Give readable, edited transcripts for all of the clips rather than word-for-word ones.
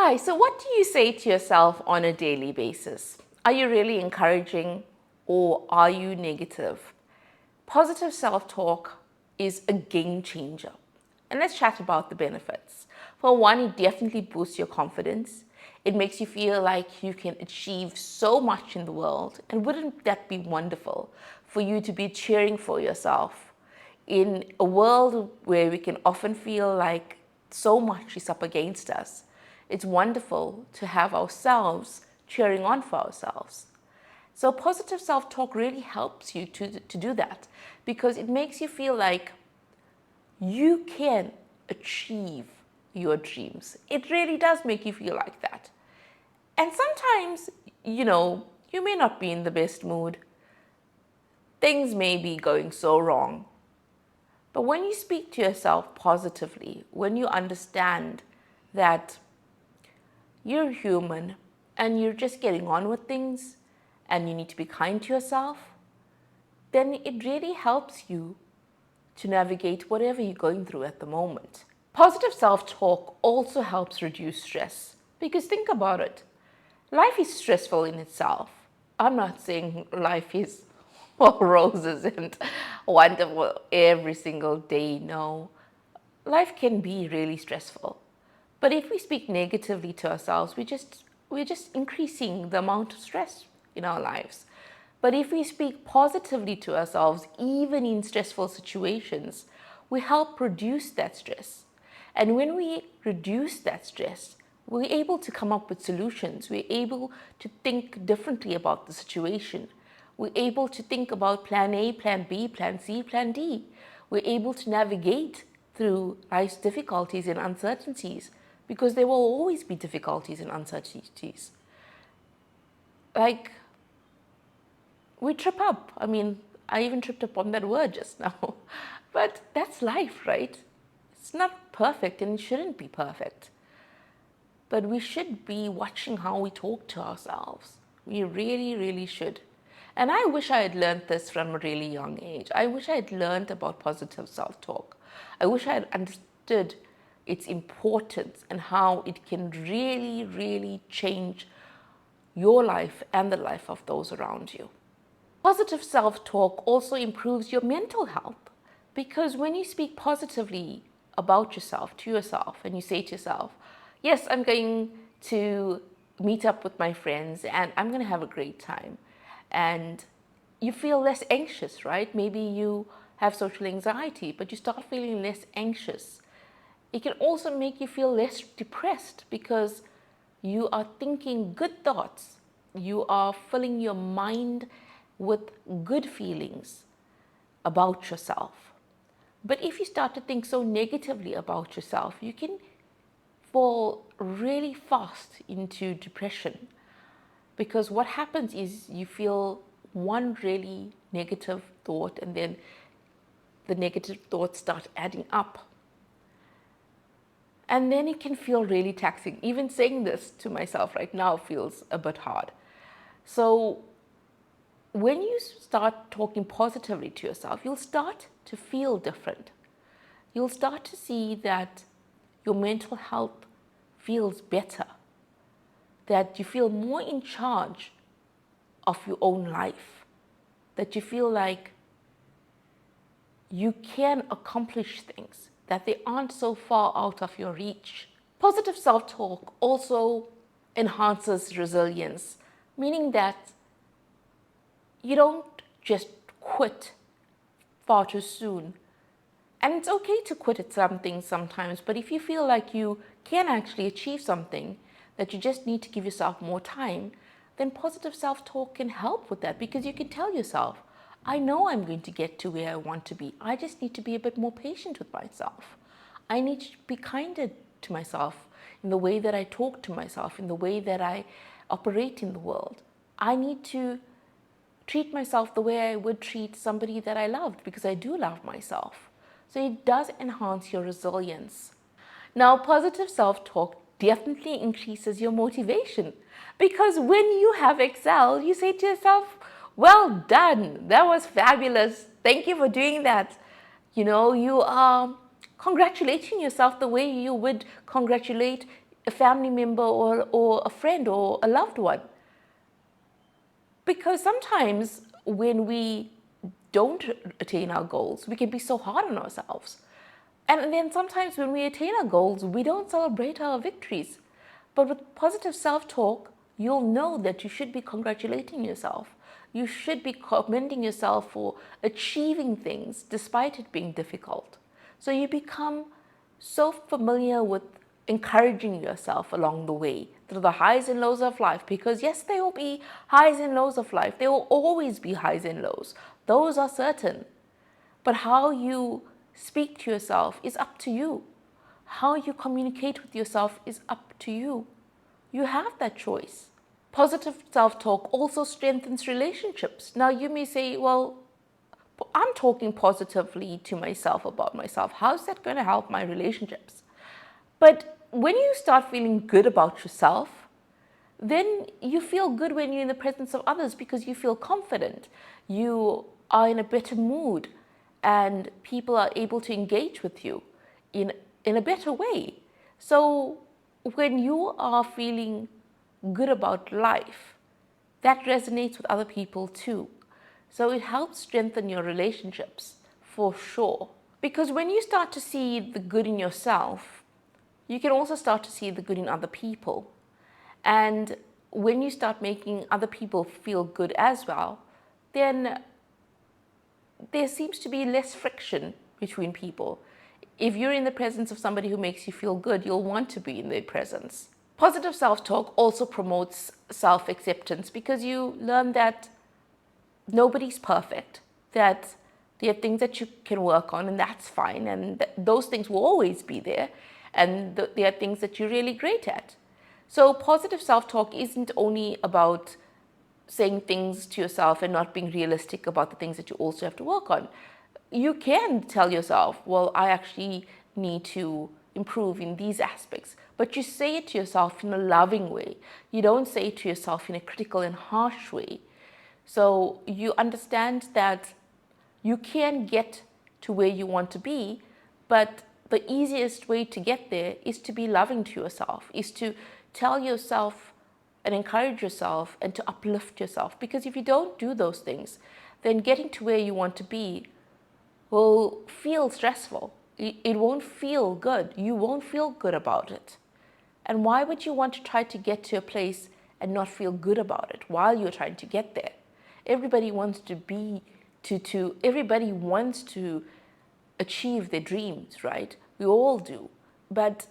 Hi, so what do you say to yourself on a daily basis? Are you really encouraging or are you negative? Positive self talk is a game changer. And let's chat about the benefits. For one, it definitely boosts your confidence. It makes you feel like you can achieve so much in the world. And wouldn't that be wonderful for you to be cheering for yourself in a world where we can often feel like so much is up against us? It's wonderful to have ourselves cheering on for ourselves. So positive self-talk really helps you to do that because it makes you feel like you can achieve your dreams. It really does make you feel like that. And sometimes, you may not be in the best mood. Things may be going so wrong. But when you speak to yourself positively, when you understand that you're human and you're just getting on with things and you need to be kind to yourself, then it really helps you to navigate whatever you're going through at the moment. Positive self-talk also helps reduce stress because think about it. Life is stressful in itself. I'm not saying life is all roses and wonderful every single day. No, life can be really stressful. But if we speak negatively to ourselves, we're just increasing the amount of stress in our lives. But if we speak positively to ourselves, even in stressful situations, we help reduce that stress. And when we reduce that stress, we're able to come up with solutions. We're able to think differently about the situation. We're able to think about plan A, plan B, plan C, plan D. We're able to navigate through life's difficulties and uncertainties because there will always be difficulties and uncertainties. Like, we trip up. I mean, I even tripped up on that word just now. But that's life, right? It's not perfect and it shouldn't be perfect. But we should be watching how we talk to ourselves. We really, really should. And I wish I had learned this from a really young age. I wish I had learned about positive self-talk. I wish I had understood its importance and how it can really, really change your life and the life of those around you. Positive self-talk also improves your mental health because when you speak positively about yourself, to yourself, and you say to yourself, yes, I'm going to meet up with my friends and I'm going to have a great time. And you feel less anxious, right? Maybe you have social anxiety, but you start feeling less anxious. It can also make you feel less depressed because you are thinking good thoughts. You are filling your mind with good feelings about yourself. But if you start to think so negatively about yourself, you can fall really fast into depression because what happens is you feel one really negative thought and then the negative thoughts start adding up. And then it can feel really taxing. Even saying this to myself right now feels a bit hard. So when you start talking positively to yourself, you'll start to feel different. You'll start to see that your mental health feels better, that you feel more in charge of your own life, that you feel like you can accomplish things, that they aren't so far out of your reach. Positive self-talk also enhances resilience, meaning that you don't just quit far too soon. And it's okay to quit at something sometimes, but if you feel like you can actually achieve something, that you just need to give yourself more time, then positive self-talk can help with that because you can tell yourself, I know I'm going to get to where I want to be. I just need to be a bit more patient with myself. I need to be kinder to myself in the way that I talk to myself, in the way that I operate in the world. I need to treat myself the way I would treat somebody that I loved because I do love myself. So it does enhance your resilience. Now, positive self-talk definitely increases your motivation because when you have excelled, you say to yourself, well done, that was fabulous, thank you for doing that. You are congratulating yourself the way you would congratulate a family member or a friend or a loved one. Because sometimes when we don't attain our goals, we can be so hard on ourselves. And then sometimes when we attain our goals, we don't celebrate our victories. But with positive self-talk, you'll know that you should be congratulating yourself. You should be commending yourself for achieving things despite it being difficult. So you become so familiar with encouraging yourself along the way through the highs and lows of life, because yes, there will be highs and lows of life. There will always be highs and lows. Those are certain. But how you speak to yourself is up to you. How you communicate with yourself is up to you. You have that choice. Positive self-talk also strengthens relationships. Now you may say, well, I'm talking positively to myself about myself. How's that going to help my relationships? But when you start feeling good about yourself, then you feel good when you're in the presence of others because you feel confident. You are in a better mood and people are able to engage with you in a better way. So when you are feeling good about life, that resonates with other people too. So it helps strengthen your relationships for sure. Because when you start to see the good in yourself, you can also start to see the good in other people. And when you start making other people feel good as well, then there seems to be less friction between people. If you're in the presence of somebody who makes you feel good, you'll want to be in their presence. Positive self-talk also promotes self-acceptance because you learn that nobody's perfect, that there are things that you can work on and that's fine, and those things will always be there, and there are things that you're really great at. So positive self-talk isn't only about saying things to yourself and not being realistic about the things that you also have to work on. You can tell yourself, well, I actually need to improve in these aspects, but you say it to yourself in a loving way. You don't say it to yourself in a critical and harsh way. So you understand that you can get to where you want to be, but the easiest way to get there is to be loving to yourself, is to tell yourself and encourage yourself and to uplift yourself. Because if you don't do those things, then getting to where you want to be will feel stressful. It won't feel good. You won't feel good about it. And why would you want to try to get to a place and not feel good about it while you're trying to get there? Everybody wants everybody wants to achieve their dreams, right? We all do. But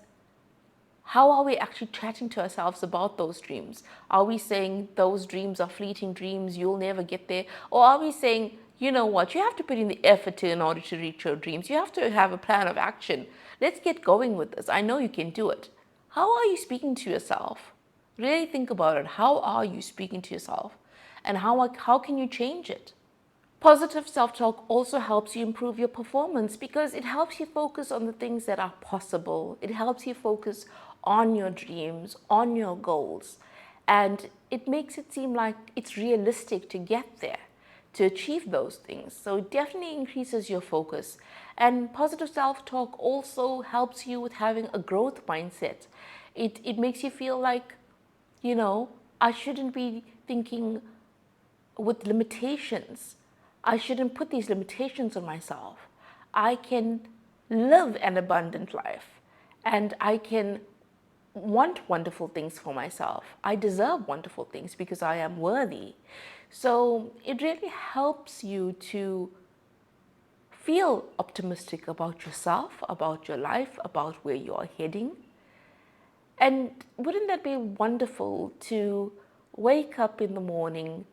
how are we actually chatting to ourselves about those dreams? Are we saying those dreams are fleeting dreams, you'll never get there? Or are we saying, you know what, you have to put in the effort in order to reach your dreams. You have to have a plan of action. Let's get going with this. I know you can do it. How are you speaking to yourself? Really think about it. How are you speaking to yourself? And how can you change it? Positive self-talk also helps you improve your performance because it helps you focus on the things that are possible. It helps you focus on your dreams, on your goals. And it makes it seem like it's realistic to get there, to achieve those things. So it definitely increases your focus. And positive self-talk also helps you with having a growth mindset. It makes you feel like, you know, I shouldn't be thinking with limitations. I shouldn't put these limitations on myself. I can live an abundant life and I can want wonderful things for myself. I deserve wonderful things because I am worthy. So it really helps you to feel optimistic about yourself, about your life, about where you are heading. And wouldn't that be wonderful to wake up in the morning,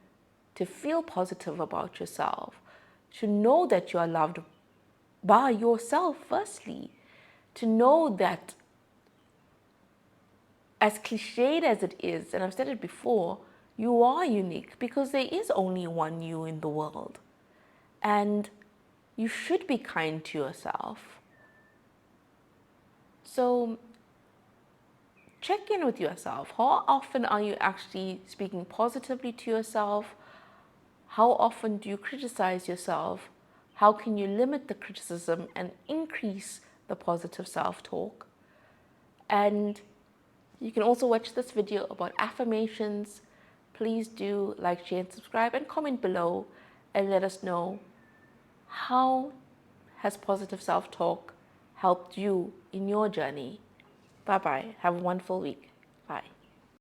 to feel positive about yourself, to know that you are loved by yourself firstly, to know that, as cliched as it is, and I've said it before, you are unique because there is only one you in the world. And you should be kind to yourself. So check in with yourself. How often are you actually speaking positively to yourself? How often do you criticize yourself? How can you limit the criticism and increase the positive self-talk? And You can also watch this video about affirmations. Please do like, share, and subscribe, and comment below and let us know how has positive self-talk helped you in your journey. Bye-bye. Have a wonderful week. Bye.